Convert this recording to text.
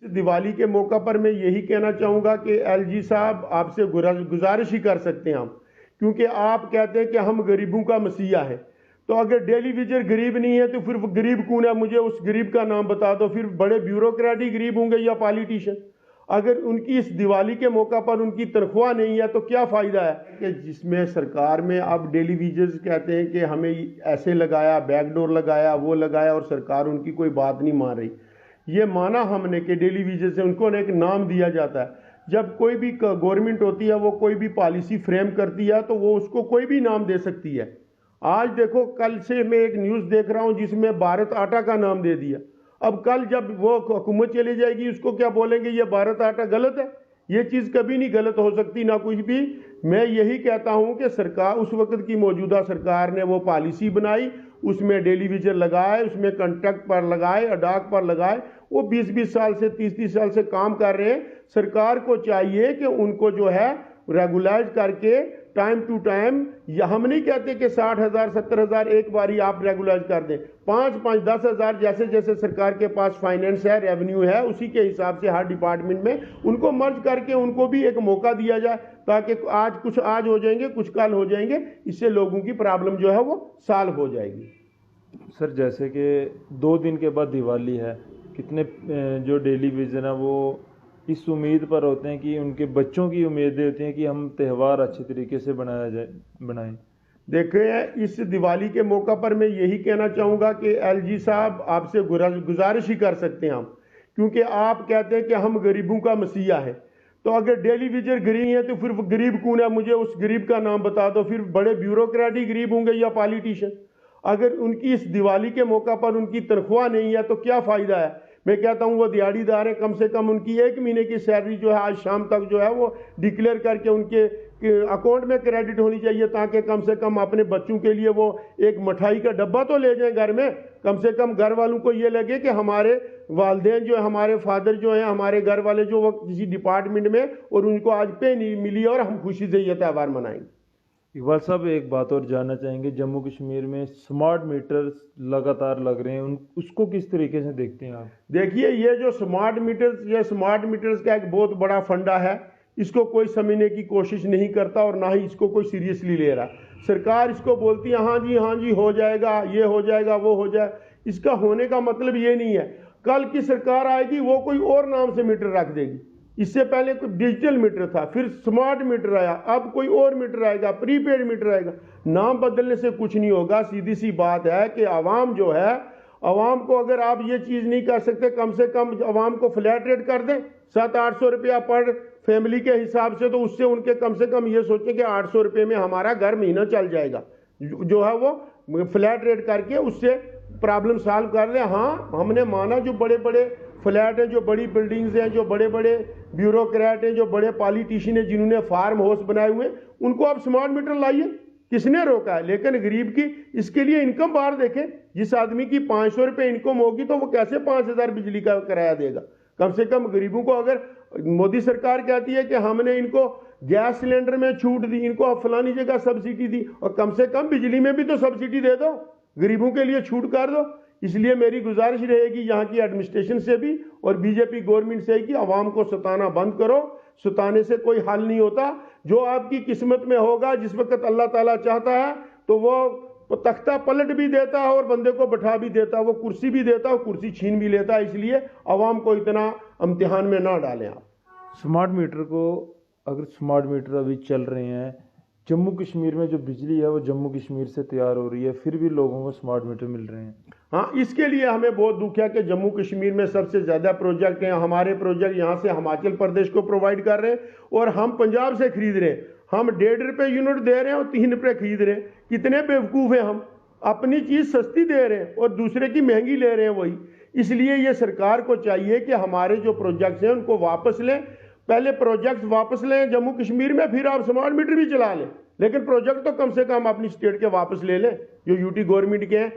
दिवाली के मौका पर मैं यही कहना चाहूँगा कि एलजी साहब आपसे गुजारिश ही कर सकते हैं हम, क्योंकि आप कहते हैं कि हम गरीबों का मसीहा है। तो अगर डेली वेजर गरीब नहीं है तो फिर वो गरीब कौन है? मुझे उस गरीब का नाम बता दो। फिर बड़े ब्यूरोक्रेट ही गरीब होंगे या पॉलिटिशियन? अगर उनकी इस दिवाली के मौका पर उनकी तनख्वाह नहीं है तो क्या फ़ायदा है कि जिसमें सरकार में अब डेली वेजर्स कहते हैं कि हमें ऐसे लगाया, बैकडोर लगाया, वो लगाया, और सरकार उनकी कोई बात नहीं मान रही। ये माना हमने कि डेली वेजर से उनको एक नाम दिया जाता है। जब कोई भी गवर्नमेंट होती है, वो कोई भी पॉलिसी फ्रेम करती है तो वो उसको कोई भी नाम दे सकती है। आज देखो, कल से मैं एक न्यूज़ देख रहा हूँ जिसमें भारत आटा का नाम दे दिया। अब कल जब वो हुकूमत चली जाएगी, उसको क्या बोलेंगे? ये भारत आटा गलत है। ये चीज़ कभी नहीं गलत हो सकती, ना कुछ भी। मैं यही कहता हूँ कि सरकार, उस वक्त की मौजूदा सरकार ने वो पॉलिसी बनाई, उसमें डेली वेजर लगाए, उसमें कॉन्ट्रैक्ट पर लगाए, अडाक पर लगाए। वो 20-20 साल से 30-30 साल से काम कर रहे हैं। सरकार को चाहिए कि उनको जो है रेगुलाइज करके टाइम टू टाइम, या हम नहीं कहते कि 60,000 70,000 एक बारी आप रेगुलाइज कर दें, 5-5 10,000 जैसे जैसे सरकार के पास फाइनेंस है, रेवेन्यू है, उसी के हिसाब से हर डिपार्टमेंट में उनको मर्ज करके उनको भी एक मौका दिया जाए, ताकि आज हो जाएंगे, कुछ कल हो जाएंगे। इससे लोगों की प्रॉब्लम जो है वो सॉल्व हो जाएगी। सर, जैसे कि 2 दिन के बाद दिवाली है, कितने जो डेली वेजर हैं वो इस उम्मीद पर होते हैं कि उनके बच्चों की उम्मीदें होती हैं कि हम त्यौहार अच्छे तरीके से बनाएं। देखिए, इस दिवाली के मौका पर मैं यही कहना चाहूँगा कि एलजी साहब आपसे गुजारिश ही कर सकते हैं हम, क्योंकि आप कहते हैं कि हम गरीबों का मसीहा है। तो अगर डेली वेजर गरीब है तो फिर वो गरीब कौन है? मुझे उस गरीब का नाम बता दो। फिर बड़े ब्यूरोक्रेट ही गरीब होंगे या पॉलिटिशियन? अगर उनकी इस दिवाली के मौका पर उनकी तनख्वाह नहीं है तो क्या फ़ायदा है? मैं कहता हूँ वो दिहाड़ीदार हैं, कम से कम उनकी 1 महीने की सैलरी जो है आज शाम तक जो है वो डिक्लेयर करके उनके अकाउंट में क्रेडिट होनी चाहिए, ताकि कम से कम अपने बच्चों के लिए वो एक मिठाई का डब्बा तो ले जाएं घर में। कम से कम घर वालों को ये लगे कि हमारे वालदेन जो है, हमारे फादर जो हैं, हमारे घर वाले जो वो किसी डिपार्टमेंट में, और उनको आज पे नहीं मिली और हम खुशी से ये त्यौहार मनाएंगे। इकबाल साहब, एक बात और जानना चाहेंगे, जम्मू कश्मीर में स्मार्ट मीटर लगातार लग रहे हैं, उसको किस तरीके से देखते हैं आप? देखिए, ये जो स्मार्ट मीटर्स का एक बहुत बड़ा फंडा है। इसको कोई समझने की कोशिश नहीं करता और ना ही इसको कोई सीरियसली ले रहा। सरकार इसको बोलती है हाँ जी हो जाएगा, ये हो जाएगा, वो हो जाए। इसका होने का मतलब ये नहीं है। कल की सरकार आएगी, वो कोई और नाम से मीटर रख देगी। इससे पहले कोई डिजिटल मीटर था, फिर स्मार्ट मीटर आया, अब कोई और मीटर आएगा, प्रीपेड मीटर आएगा। नाम बदलने से कुछ नहीं होगा। सीधी सी बात है कि आवाम जो है, आवाम को अगर आप ये चीज़ नहीं कर सकते, कम से कम आवाम को फ्लैट रेट कर दें 700-800 रुपया पर फैमिली के हिसाब से, तो उससे उनके कम से कम ये सोचें कि 800 रुपये में हमारा घर महीना चल जाएगा। जो है वो फ्लैट रेट करके उससे प्रॉब्लम सॉल्व कर दें। हाँ, हमने माना जो बड़े बड़े फ्लैट हैं, जो बड़ी बिल्डिंग्स हैं, जो बड़े बड़े ब्यूरोक्रेट हैं, जो बड़े पॉलिटिशियन हैं, जिन्होंने फार्म हाउस बनाए हुए हैं, उनको आप स्मार्ट मीटर लाइए, किसने रोका है? लेकिन गरीब की इसके लिए इनकम बाहर देखें। जिस आदमी की 500 रुपये इनकम होगी तो वो कैसे 5,000 बिजली का किराया देगा? कम से कम गरीबों को, अगर मोदी सरकार कहती है कि हमने इनको गैस सिलेंडर में छूट दी, इनको फलानी जगह सब्सिडी दी, और कम से कम बिजली में भी तो सब्सिडी दे दो, गरीबों के लिए छूट कर दो। इसलिए मेरी गुजारिश रहेगी यहाँ की एडमिनिस्ट्रेशन से भी और बीजेपी गवर्नमेंट से कि आवाम को सताना बंद करो। सताने से कोई हल नहीं होता। जो आपकी किस्मत में होगा, जिस वक्त अल्लाह ताला चाहता है तो वो तख्ता पलट भी देता है और बंदे को बैठा भी देता है, वो कुर्सी भी देता है और कुर्सी छीन भी लेता है। इसलिए आवाम को इतना इम्तिहान में ना डालें आप। अगर स्मार्ट मीटर अभी चल रहे हैं, जम्मू कश्मीर में जो बिजली है वो जम्मू कश्मीर से तैयार हो रही है, फिर भी लोगों को स्मार्ट मीटर मिल रहे हैं। हाँ, इसके लिए हमें बहुत दुख है कि जम्मू कश्मीर में सबसे ज़्यादा प्रोजेक्ट हैं। हमारे प्रोजेक्ट यहाँ से हिमाचल प्रदेश को प्रोवाइड कर रहे हैं और हम पंजाब से खरीद रहे हैं। हम 1.5 रुपये यूनिट दे रहे हैं और 3 रुपये खरीद रहे हैं। कितने बेवकूफ़ हैं हम। अपनी चीज़ सस्ती दे रहे हैं और दूसरे की महंगी ले रहे हैं वही। इसलिए ये सरकार को चाहिए कि हमारे जो प्रोजेक्ट्स हैं उनको वापस लें। पहले प्रोजेक्ट्स वापस लें जम्मू कश्मीर में, फिर आप स्मार्ट मीटर भी चला लें। लेकिन प्रोजेक्ट तो कम से कम अपनी स्टेट के वापस ले लें जो यूटी गवर्नमेंट के हैं।